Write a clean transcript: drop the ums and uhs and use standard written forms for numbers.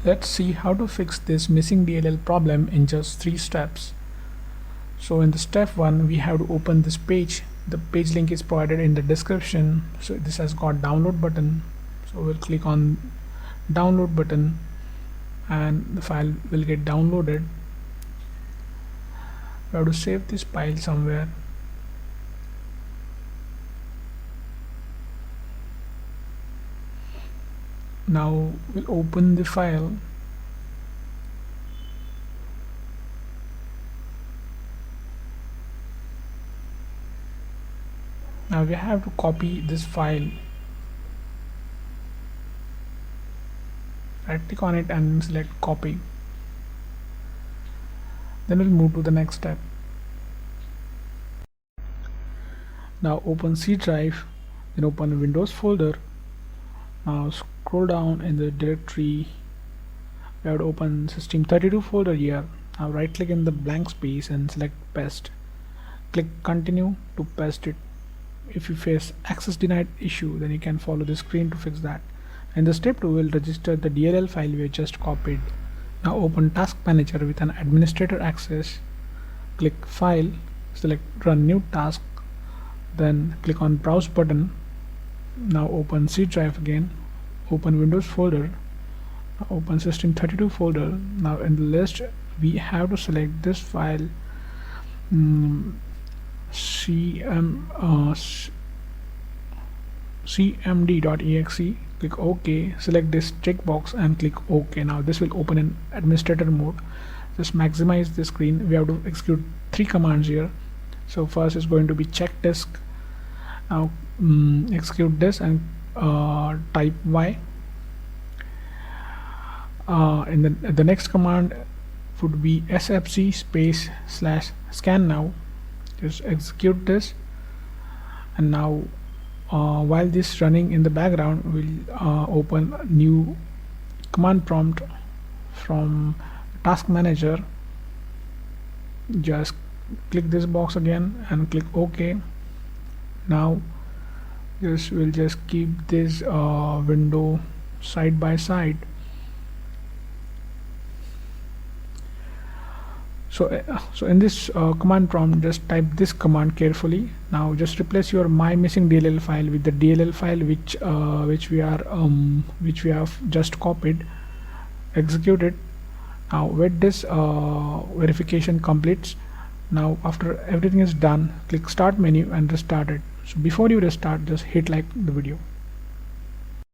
Let's see how to fix this missing DLL problem in just 3 steps. So in the step 1, we have to open this page. The page link is provided in the description. So this has got download button. So we'll click on download button and the file will get downloaded. We have to save this file somewhere. Now we'll open the file. Now we have to copy this file. Right click on it and select copy. Then we'll move to the next step. Now open C drive, then open the Windows folder. Now scroll down in the directory. We have to open System32 folder here. Now right click in the blank space and select paste. Click continue to paste it. If you face access denied issue, then you can follow the screen to fix that. In the step 2, we'll register the DLL file we just copied. Now open task manager with an administrator access. Click file, select run new task, then click on browse button. Now open C drive again, open Windows folder, open System32 folder. Now in the list we have to select this file, cmd.exe. Click OK, select this checkbox and click OK. Now this will open in administrator mode. Just maximize the screen. We have to execute 3 commands here. So first is going to be check disk. Now execute this and type Y. In the next command would be sfc space / scan now. Just execute this, and now while this running in the background, we'll open a new command prompt from task manager. Just click this box again and click OK. Now we'll just keep this window side by side. So in this command prompt, just type this command carefully. Now just replace your my missing DLL file with the DLL file which we have just copied. Execute it. Now wait this verification completes. Now after everything is done, click start menu and restart it. So before you restart, just hit like the video.